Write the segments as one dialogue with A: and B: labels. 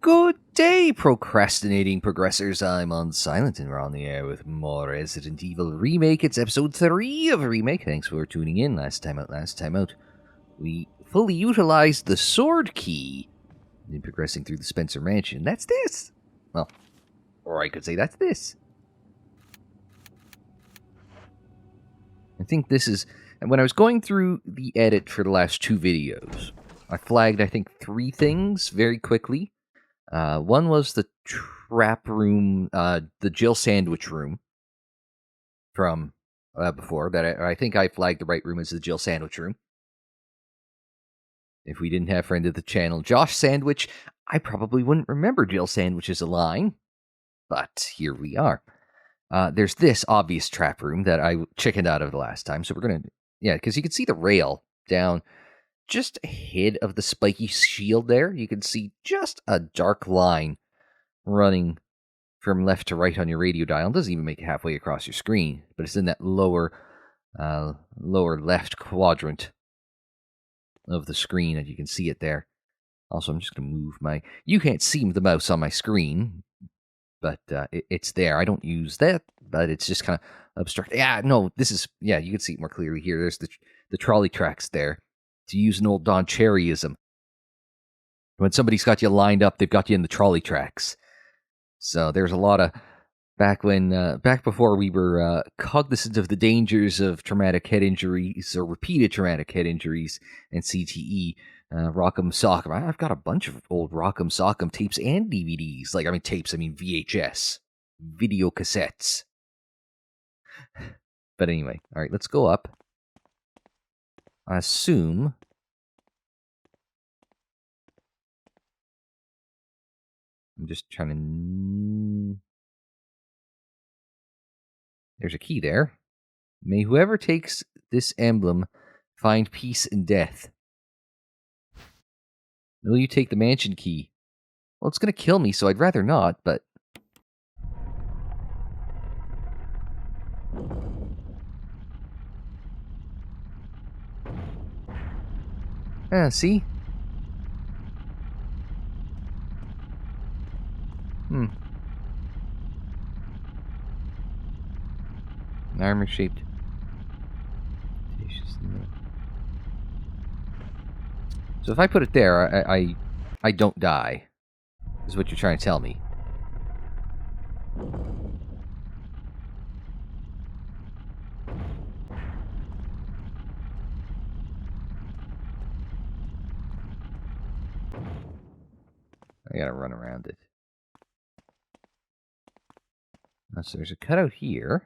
A: Good day, procrastinating progressors. I'm Unsilent, and we're on the air with more Resident Evil Remake. It's episode 3 of Remake. Thanks for tuning in. Last time out. We fully utilized the sword key in progressing through the Spencer Mansion. That's this! Well, or I could say that's this. I think this is... And when I was going through the edit for the last 2 videos, I flagged, I think, 3 things very quickly. One was the trap room, the Jill sandwich room from before. That I think I flagged the right room as the Jill sandwich room. If we didn't have friend of the channel Josh Sandwich, I probably wouldn't remember Jill Sandwich as a line. But here we are. There's this obvious trap room that I chickened out of the last time. So we're going to... Yeah, because you can see the rail down... Just ahead of the spiky shield there, you can see just a dark line running from left to right on your radio dial. It doesn't even make it halfway across your screen, but it's in that lower left quadrant of the screen, and you can see it there. Also, I'm just going to move my... You can't see the mouse on my screen, but it's there. I don't use that, but it's just kind of obstruct. Yeah, no, this is... Yeah, you can see it more clearly here. There's the trolley tracks there. To use an old Don Cherryism. When somebody's got you lined up, they've got you in the trolley tracks. So there's a lot of... Back before we were cognizant of the dangers of traumatic head injuries, or repeated traumatic head injuries, and CTE, Rock'em Sock'em. I've got a bunch of old Rock'em Sock'em tapes and DVDs. Tapes, I mean VHS. Video cassettes. But anyway, alright, let's go up. I assume... I'm just trying to... There's a key there. May whoever takes this emblem find peace in death. Will you take the mansion key? Well, it's going to kill me, so I'd rather not, but... See? An armor-shaped... So if I put it there, I don't die. Is what you're trying to tell me. I gotta run around it. So there's a cutout here.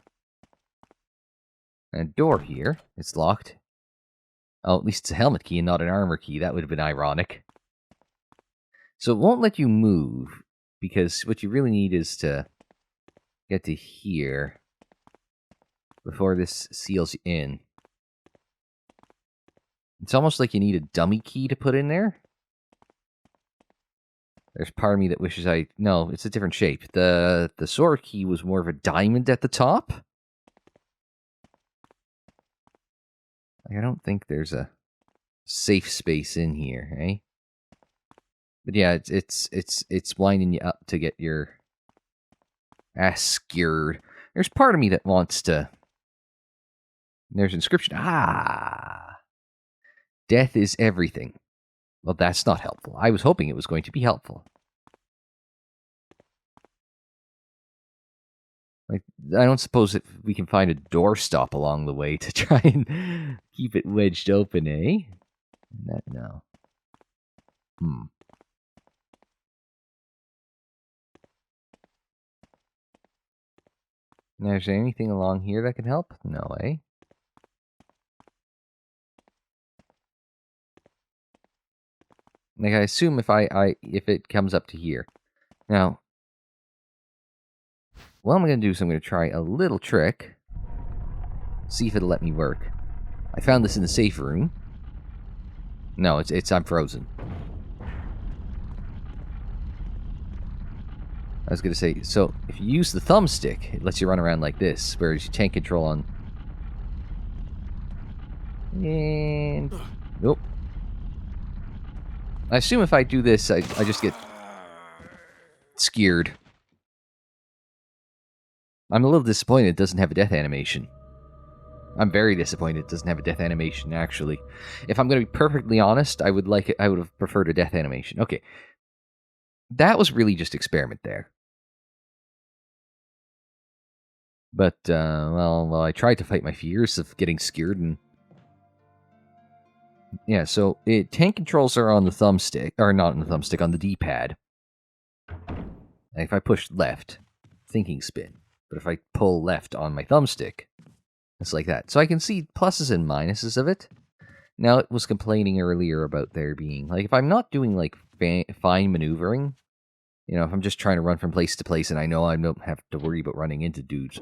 A: And a door here. It's locked. Oh, at least it's a helmet key and not an armor key. That would have been ironic. So it won't let you move, because what you really need is to get to here before this seals you in. It's almost like you need a dummy key to put in there. There's part of me that wishes I... No, it's a different shape. The sword key was more of a diamond at the top. I don't think there's a safe space in here, eh? But yeah, it's winding you up to get your ass skewered. There's part of me that wants to... There's an inscription. Death is everything. Well, that's not helpful. I was hoping it was going to be helpful. I don't suppose that we can find a doorstop along the way to try and keep it wedged open, eh? No. Now, is there anything along here that can help? No, eh? I assume if if it comes up to here. Now, what I'm going to do is I'm going to try a little trick. See if it'll let me work. I found this in the safe room. No, I'm frozen. I was going to say, so if you use the thumbstick, it lets you run around like this, whereas you tank control on... And... Nope. I assume if I do this, I just get skewered. I'm a little disappointed it doesn't have a death animation. I'm very disappointed it doesn't have a death animation, actually. If I'm going to be perfectly honest, I would have preferred a death animation. Okay. That was really just experiment there. But, well, I tried to fight my fears of getting skewered, and... Yeah, so tank controls are on the thumbstick, or not on the thumbstick, on the D-pad. And if I push left, thinking spin. But if I pull left on my thumbstick, it's like that. So I can see pluses and minuses of it. Now, it was complaining earlier about there being, like, if I'm not doing, like, fine maneuvering, you know, if I'm just trying to run from place to place and I know I don't have to worry about running into dudes,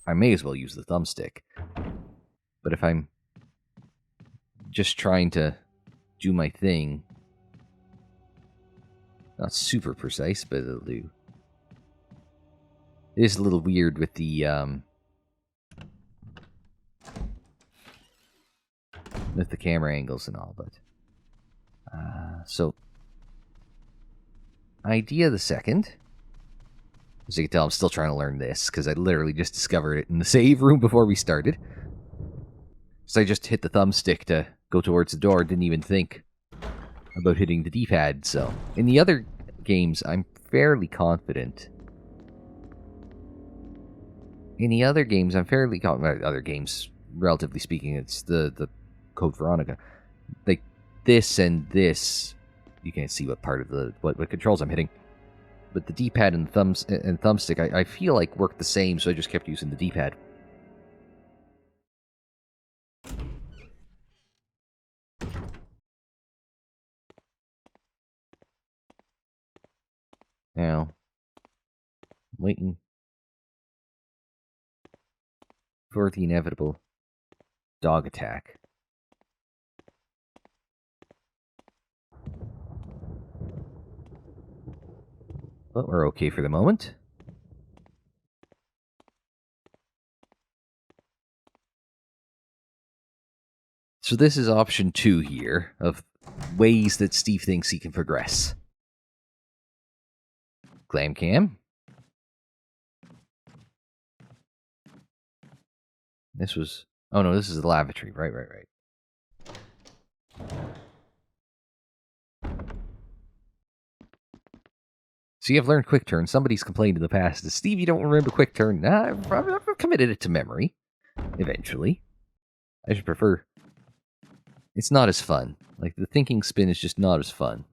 A: I may as well use the thumbstick. But if I'm just trying to do my thing, not super precise, but it'll do. It is a little weird with the camera angles and all, but so idea the second. As you can tell, I'm still trying to learn this because I literally just discovered it in the save room before we started. So I just hit the thumbstick to go towards the door, didn't even think about hitting the D-pad. So in the other games, I'm fairly confident. In the other games, I'm fairly confident. Other games, relatively speaking, it's the Code Veronica. Like this and this, you can't see what part of the what controls I'm hitting. But the D-pad and thumbstick, I feel like work the same, so I just kept using the D-pad. Now, waiting for the inevitable dog attack. But we're okay for the moment. So this is option 2 here of ways that Steve thinks he can progress. Glam cam. This was... Oh no, this is the lavatory. Right. See, I've learned quick turn. Somebody's complained in the past that, Steve, you don't remember quick turn. Nah, I've committed it to memory. Eventually. I should prefer... It's not as fun. Like, the thinking spin is just not as fun.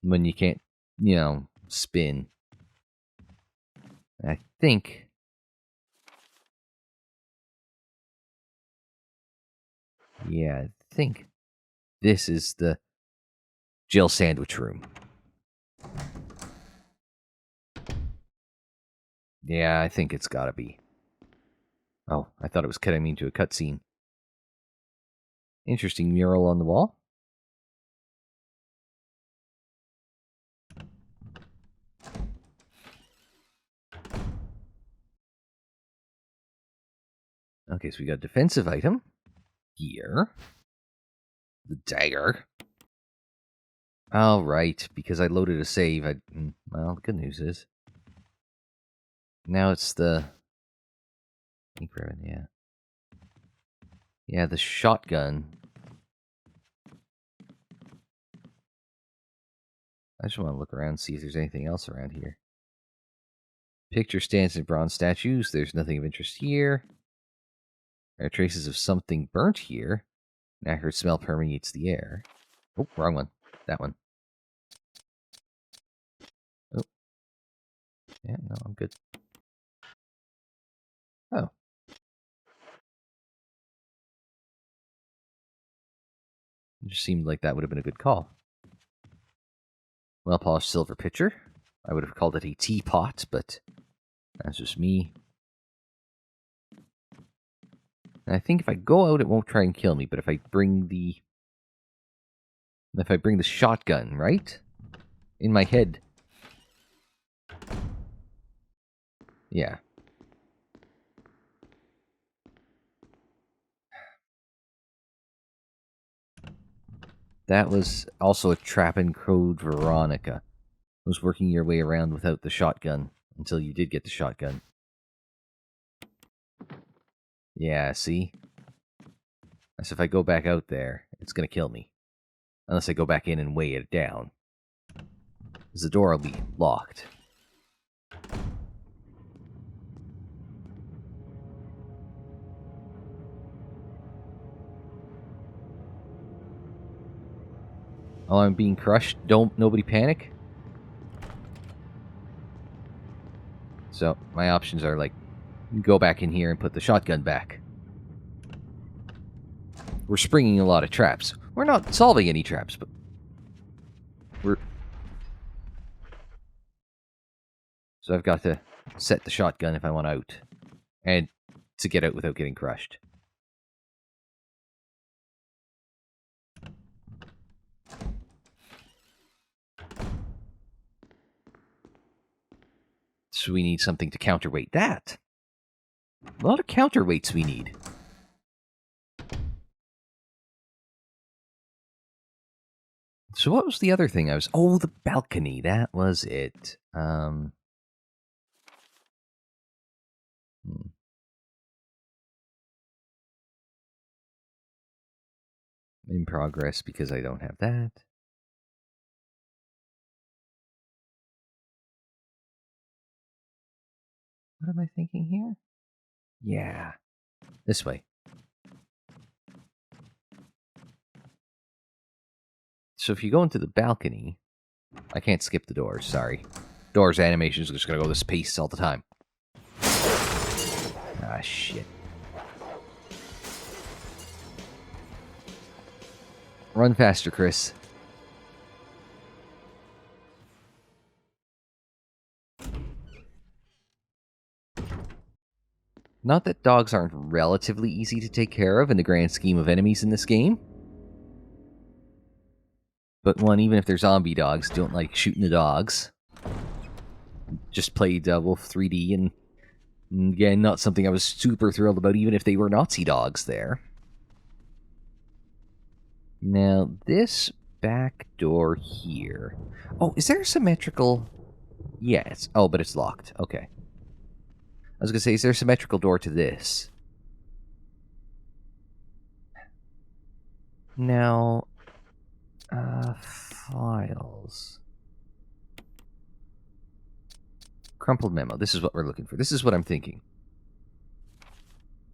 A: When you can't, you know, spin. I think... Yeah, I think this is the Jill sandwich room. Yeah, I think it's gotta be. Oh, I thought it was cutting me into a cutscene. Interesting mural on the wall. Okay, so we got a defensive item here. The dagger. All right, because I loaded a save. Well, the good news is now it's the... Yeah. Yeah, the shotgun. I just want to look around and see if there's anything else around here. Picture stands in bronze statues. There's nothing of interest here. There are traces of something burnt here. An acrid smell permeates the air. Oh, wrong one. That one. Oh. Yeah, no, I'm good. Oh. It just seemed like that would have been a good call. Well-polished silver pitcher. I would have called it a teapot, but that's just me. And I think if I go out, it won't try and kill me, but if I bring the... shotgun, right? In my head. Yeah. That was also a trap in Code Veronica. Was working your way around without the shotgun until you did get the shotgun. Yeah, see? As if I go back out there, it's gonna kill me. Unless I go back in and weigh it down. Because the door will be locked. Oh, I'm being crushed. Nobody panic. So, my options are like, go back in here and put the shotgun back. We're springing a lot of traps. We're not solving any traps, but we're... So I've got to set the shotgun if I want out. And to get out without getting crushed. So we need something to counterweight that. A lot of counterweights we need. So what was the other thing I was... Oh, the balcony. That was it. In progress because I don't have that. What am I thinking here? Yeah. This way. So if you go into the balcony... I can't skip the doors, sorry. Doors animations are just gonna go this pace all the time. Ah, shit. Run faster, Chris. Not that dogs aren't relatively easy to take care of in the grand scheme of enemies in this game. But one, even if they're zombie dogs, don't like shooting the dogs. Just played Wolf 3D, and again, not something I was super thrilled about, even if they were Nazi dogs there. Now, this back door here... Oh, is there a symmetrical... Yes. Oh, but it's locked. Okay. I was going to say, is there a symmetrical door to this? Now... files... Crumpled memo. This is what we're looking for. This is what I'm thinking.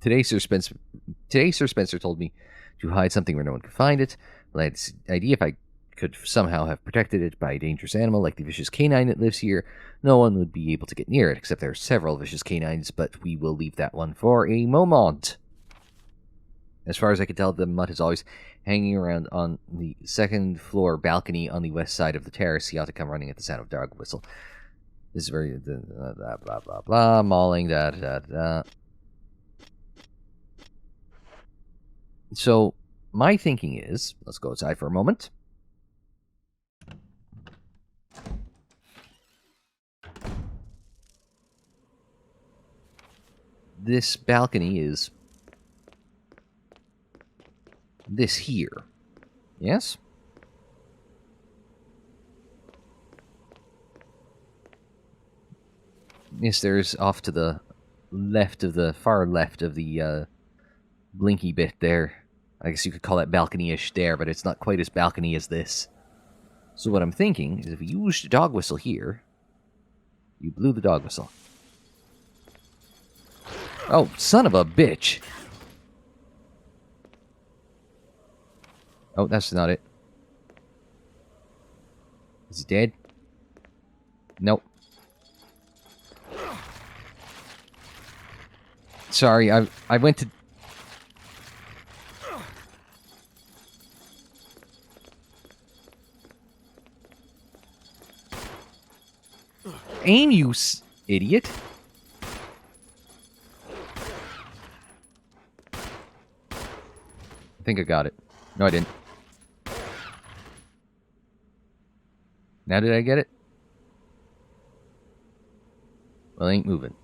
A: Today, Sir Spencer told me to hide something where no one could find it. Well, I had this idea if I could somehow have protected it by a dangerous animal like the vicious canine that lives here, no one would be able to get near it, except there are several vicious canines, but we will leave that one for a moment. As far as I can tell, the mutt is always hanging around on the second floor balcony on the west side of the terrace. He ought to come running at the sound of dog whistle. This is very... blah, blah, blah, blah, mauling, da, da, da. So, my thinking is... Let's go outside for a moment. This balcony is... this here. Yes? Yes, there's off to the left of the... far left of the blinky bit there. I guess you could call that balcony-ish there, but it's not quite as balcony as this. So what I'm thinking is if you used a dog whistle here, you blew the dog whistle. Oh, son of a bitch! Oh, that's not it. Is he dead? Nope. Sorry, I went to... Aim, you idiot! I think I got it. No, I didn't. Now did I get it? Well, it ain't moving.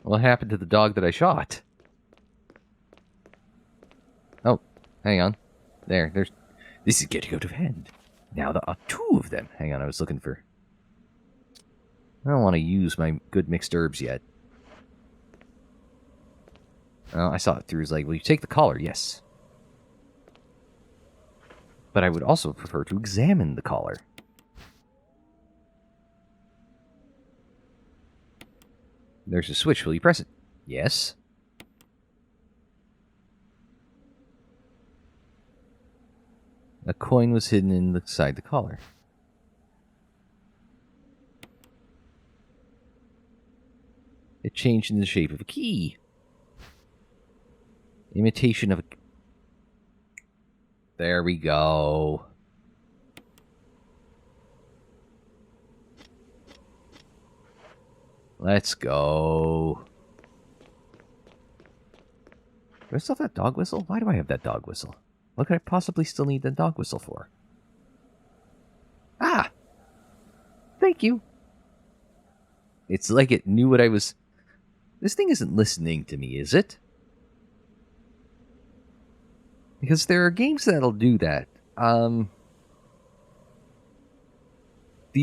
A: What happened to the dog that I shot? Oh, hang on. There's... This is getting out of hand. Now there are 2 of them. Hang on, I was looking for... I don't want to use my good mixed herbs yet. Oh, I saw it through. It's like, well, you take the collar, yes. But I would also prefer to examine the collar. There's a switch. Will you press it? Yes. A coin was hidden inside the collar. It changed in the shape of a key. Imitation of a... There we go. Let's go. Do I still have that dog whistle? Why do I have that dog whistle? What could I possibly still need that dog whistle for? Ah! Thank you. It's like it knew what I was... This thing isn't listening to me, is it? Because there are games that'll do that. The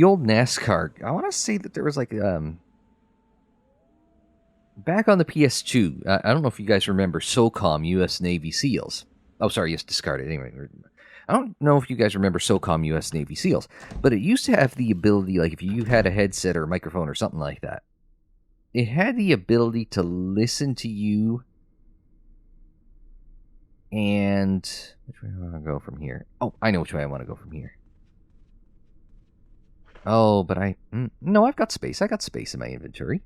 A: old NASCAR... I want to say that there was like... Back on the PS2, I don't know if you guys remember SOCOM US Navy SEALs. Oh, sorry, yes, discarded. Anyway, I don't know if you guys remember SOCOM US Navy SEALs, but it used to have the ability, like if you had a headset or a microphone or something like that, it had the ability to listen to you. And which way do I want to go from here? Oh, I know which way I want to go from here. Oh, but no, I've got space. I got space in my inventory.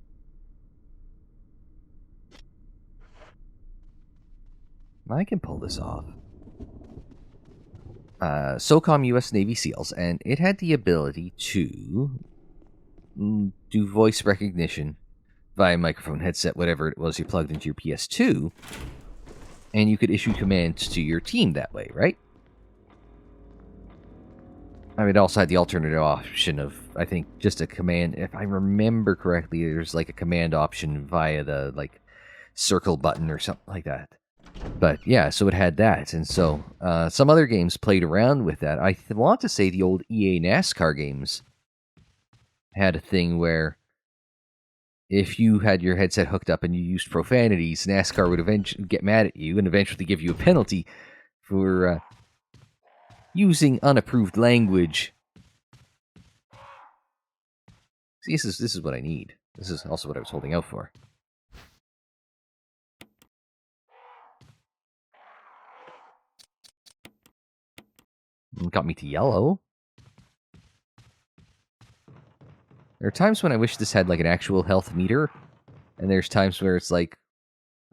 A: I can pull this off. SOCOM US Navy SEALs, and it had the ability to do voice recognition via microphone, headset, whatever it was you plugged into your PS2, and you could issue commands to your team that way, right? I mean, it also had the alternative option of, I think, just a command. If I remember correctly, there's like a command option via the like circle button or something like that. But yeah, so it had that, and so some other games played around with that. I want to say the old EA NASCAR games had a thing where if you had your headset hooked up and you used profanities, NASCAR would eventually get mad at you and eventually give you a penalty for using unapproved language. See, this is what I need. This is also what I was holding out for. It got me to yellow. There are times when I wish this had like an actual health meter, and there's times where it's like,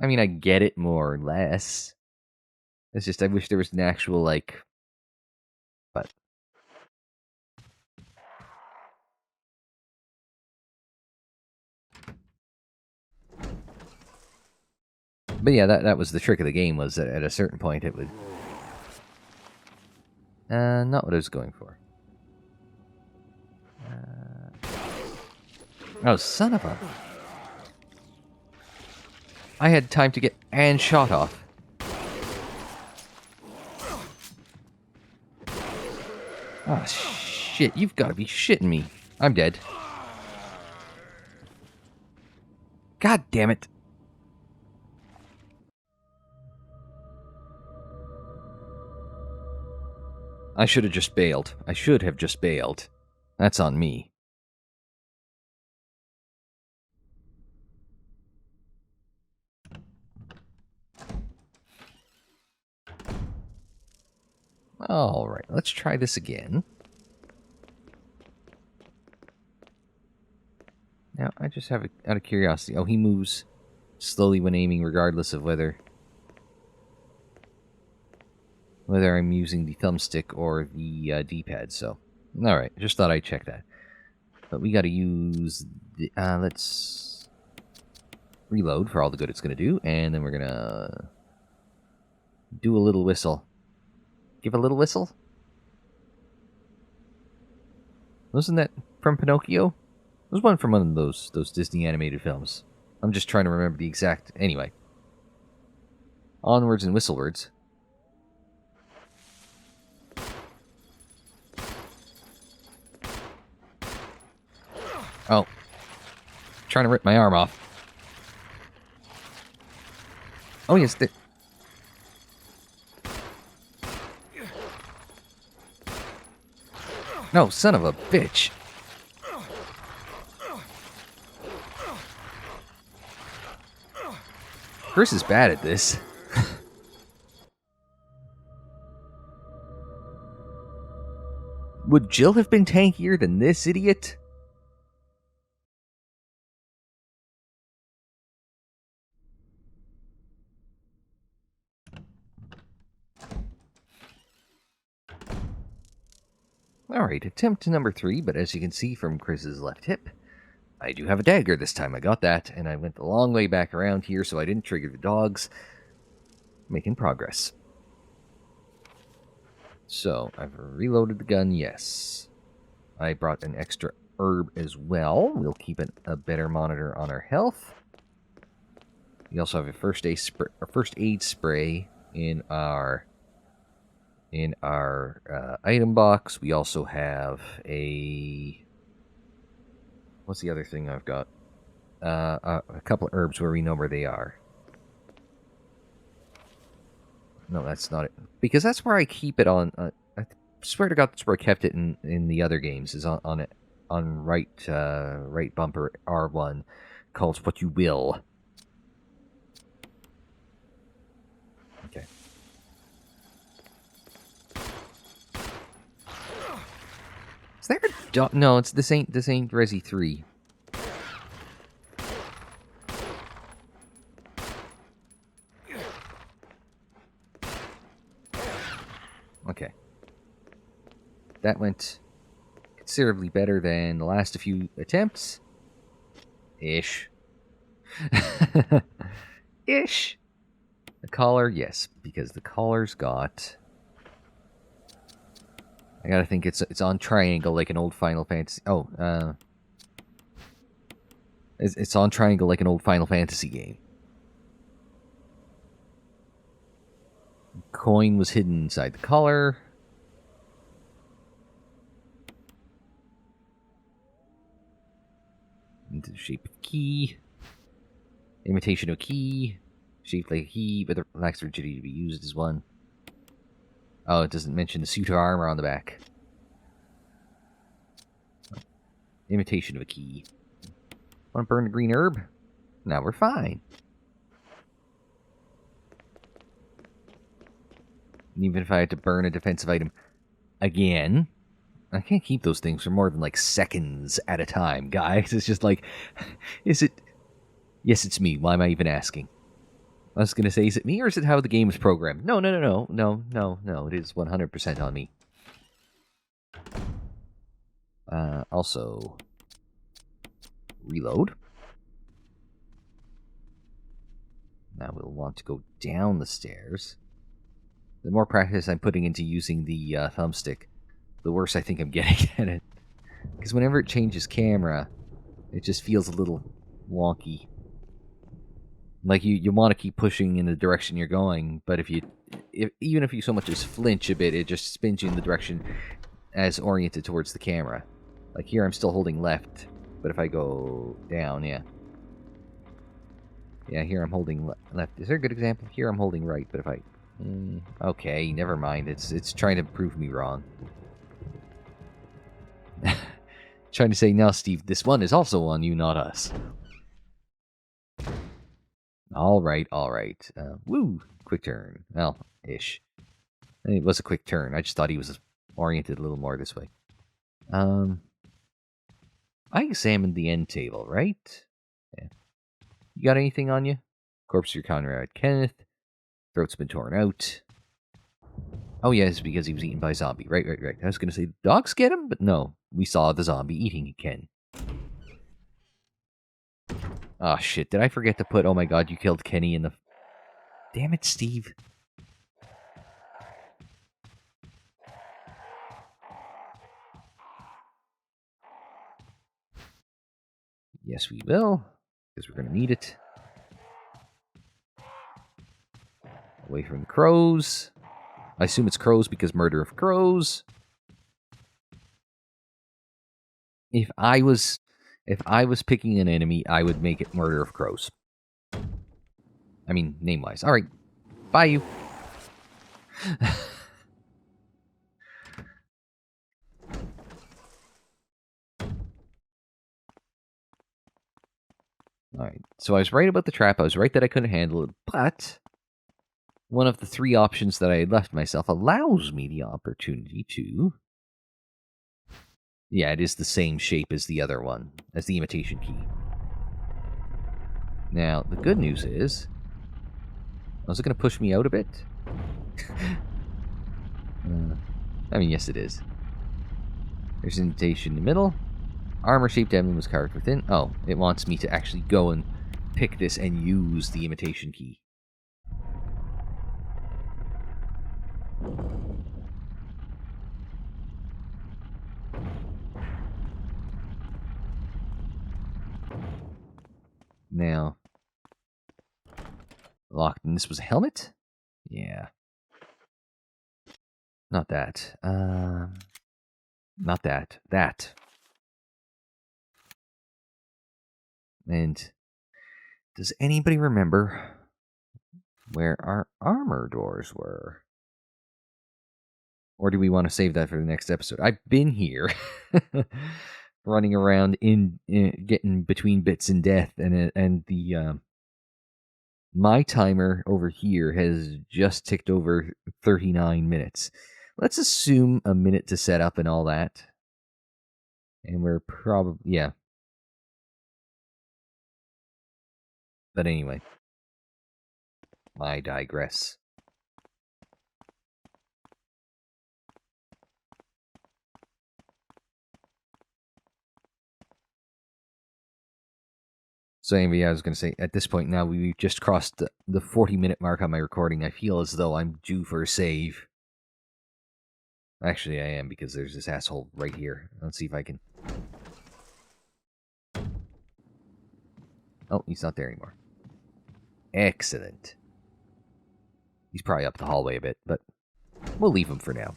A: I mean, I get it more or less. It's just I wish there was an actual like, but yeah, that was the trick of the game, was that at a certain point it would. Not what I was going for. Oh, son of a... I had time to get and shot off. Oh, shit. You've got to be shitting me. I'm dead. God damn it. I should have just bailed. I should have just bailed. That's on me. Alright, let's try this again. Now, I just have, out of curiosity... Oh, he moves slowly when aiming, regardless of whether I'm using the thumbstick or the D-pad, so... Alright, just thought I'd check that. But we gotta use the... let's... reload for all the good it's gonna do, and then we're gonna... do a little whistle. Give a little whistle? Wasn't that from Pinocchio? It was one from one of those Disney animated films. I'm just trying to remember the exact... Anyway. Onwards and whistlewards. Oh. Trying to rip my arm off. Oh, yes. No, son of a bitch. Chris is bad at this. Would Jill have been tankier than this idiot? Alright, attempt number 3, but as you can see from Chris's left hip, I do have a dagger this time. I got that, and I went the long way back around here so I didn't trigger the dogs. Making progress. So, I've reloaded the gun, yes. I brought an extra herb as well. We'll keep a better monitor on our health. We also have a first aid spray in our item box. We also have a... What's the other thing I've got? A couple of herbs where we know where they are. No, that's not it. Because that's where I keep it on... I swear to God, that's where I kept it in the other games. Is on right bumper R1, called What You Will. Okay. Is there a dog? No, this ain't Resi 3. Okay. That went considerably better than the last few attempts. Ish. Ish. The collar, yes, because the collar's got... I gotta think it's on triangle like an old Final Fantasy... Oh, it's on triangle like an old Final Fantasy game. Coin was hidden inside the collar. Into the shape of key. Imitation of key. Shaped like a key, but lacks rigidity to be used as one. Oh, it doesn't mention the suit of armor on the back. Imitation of a key. Want to burn the green herb? Now we're fine. And even if I had to burn a defensive item again, I can't keep those things for more than like seconds at a time, guys. It's just like, is it... Yes, it's me. Why am I even asking? I was going to say, is it me or is it how the game is programmed? No. It is 100% on me. Also, reload. Now we'll want to go down the stairs. The more practice I'm putting into using the thumbstick, the worse I think I'm getting at it. Because whenever it changes camera, it just feels a little wonky. Like, you want to keep pushing in the direction you're going, but even if you so much as flinch a bit, it just spins you in the direction as oriented towards the camera. Like here, I'm still holding left, but if I go down, yeah. Yeah, here I'm holding left. Is there a good example? Here I'm holding right, but if I... okay, never mind. It's trying to prove me wrong. Trying to say, now, Steve, this one is also on you, not us. Alright. Woo! Quick turn. Well, ish. It was a quick turn. I just thought he was oriented a little more this way. I examined the end table, right? Yeah. You got anything on you? Corpse of your comrade Kenneth. Throat's been torn out. Oh, yes, because he was eaten by a zombie. Right. I was going to say, dogs get him? But no. We saw the zombie eating Ken. Oh, shit. Did I forget to put, oh my god, you killed Kenny in the... Damn it, Steve. Yes, we will. Because we're going to need it. Away from the crows. I assume it's crows because murder of crows. If I was If I was picking an enemy, I would make it Murder of Crows. I mean, name-wise. Alright. Bye, you. Alright, so I was right about the trap. I was right that I couldn't handle it, but one of the 3 options that I had left myself allows me the opportunity to... Yeah, it is the same shape as the other one, as the imitation key. Now, the good news is... Was it going to push me out a bit? I mean, yes it is. There's an invitation in the middle. Armor-shaped emblem was carved within. Oh, it wants me to actually go and pick this and use the imitation key. Now, locked, and this was a helmet? Yeah. Not that. Not that. That. And does anybody remember where our armor doors were? Or do we want to save that for the next episode? I've been here, running around in getting between bits and death, and the my timer over here has just ticked over 39 minutes. Let's assume a minute to set up and all that, and we're probably yeah. But anyway, I digress. So anyway, I was going to say, at this point now, we've just crossed the 40-minute mark on my recording. I feel as though I'm due for a save. Actually, I am, because there's this asshole right here. Let's see if I can... Oh, he's not there anymore. Excellent. He's probably up the hallway a bit, but we'll leave him for now.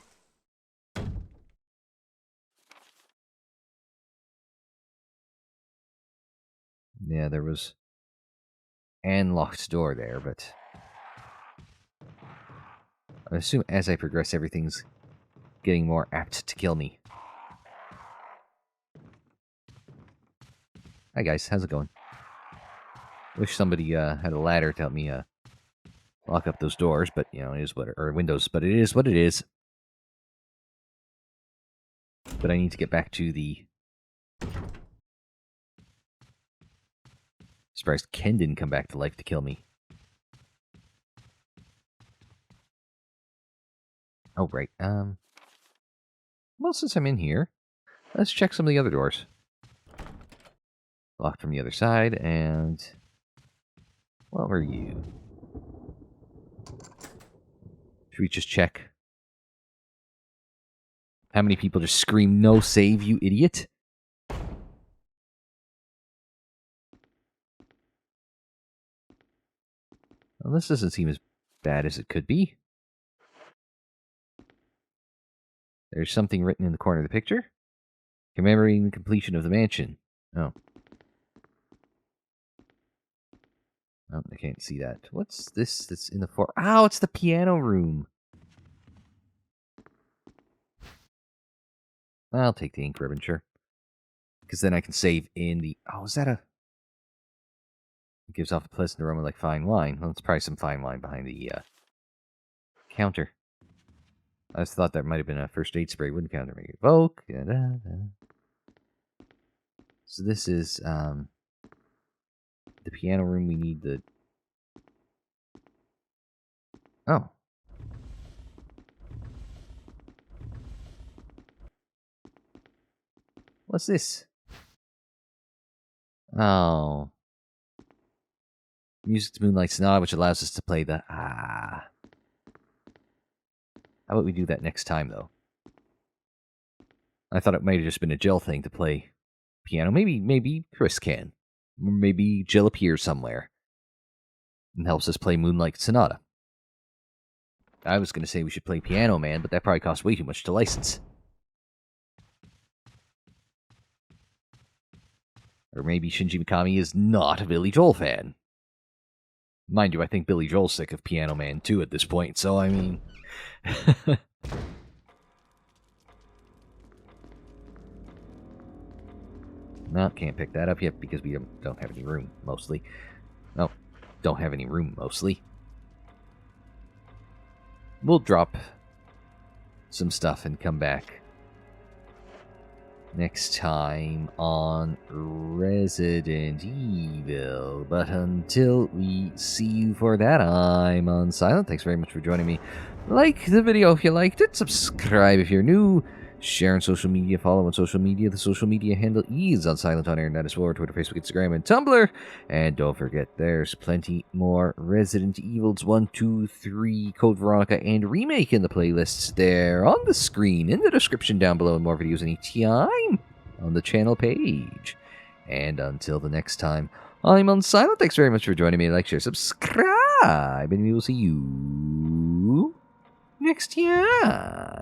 A: Yeah, there was an locked door there, but I assume as I progress, everything's getting more apt to kill me. Hi guys, how's it going? Wish somebody had a ladder to help me lock up those doors, but you know, it is what, or windows, but it is what it is. But I need to get back to the... Surprised Ken didn't come back to life to kill me. Oh, right. Well, since I'm in here, let's check some of the other doors. Locked from the other side, and... What were you? Should we just check? How many people just scream, "No save, you idiot"? Well, this doesn't seem as bad as it could be. There's something written in the corner of the picture. Commemorating the completion of the mansion. Oh. Oh, I can't see that. What's this that's in the floor? Ow, it's the piano room. I'll take the ink ribbon, sure. Because then I can save in the... Oh, is that a... It gives off a pleasant aroma like fine wine. Well, it's probably some fine wine behind the counter. I just thought that might have been a first aid spray. Wouldn't counter make evoke. So this is the piano room. We need the... Oh. What's this? Oh. Music to Moonlight Sonata, which allows us to play the... How about we do that next time, though? I thought it might have just been a Jill thing to play piano. Maybe Chris can. Maybe Jill appears somewhere and helps us play Moonlight Sonata. I was going to say we should play Piano Man, but that probably costs way too much to license. Or maybe Shinji Mikami is not a Billy Joel fan. Mind you, I think Billy Joel's sick of Piano Man too at this point, so I mean... No, can't pick that up yet because we don't have any room, mostly. No, don't have any room, mostly. We'll drop some stuff and come back next time on Resident Evil. But until we see you for that, I'm Unsilent. Thanks very much for joining me. Like the video if you liked it. Subscribe if you're new. Share on social media, follow on social media. The social media handle is UnsilentOnAir, and that is for Twitter, Facebook, Instagram, and Tumblr. And don't forget, there's plenty more Resident Evils 1, 2, 3, Code Veronica, and Remake in the playlists there on the screen, in the description down below, and more videos anytime on the channel page. And until the next time, I'm Unsilent. Thanks very much for joining me. Like, share, subscribe, and we will see you next time.